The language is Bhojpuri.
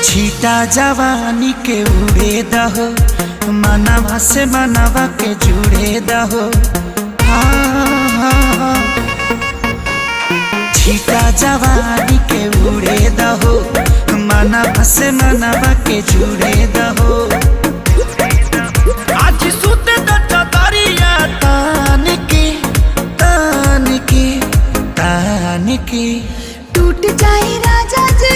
छीटा जवानी के उड़े दहो, मनवा से मनवा के जुड़े दहो। छीटा जवानी के उड़े दहो, मनवा से मनवा के जुड़े दहो। आज सुते दरिया तान के तान के तान के टूट जाए राजा जी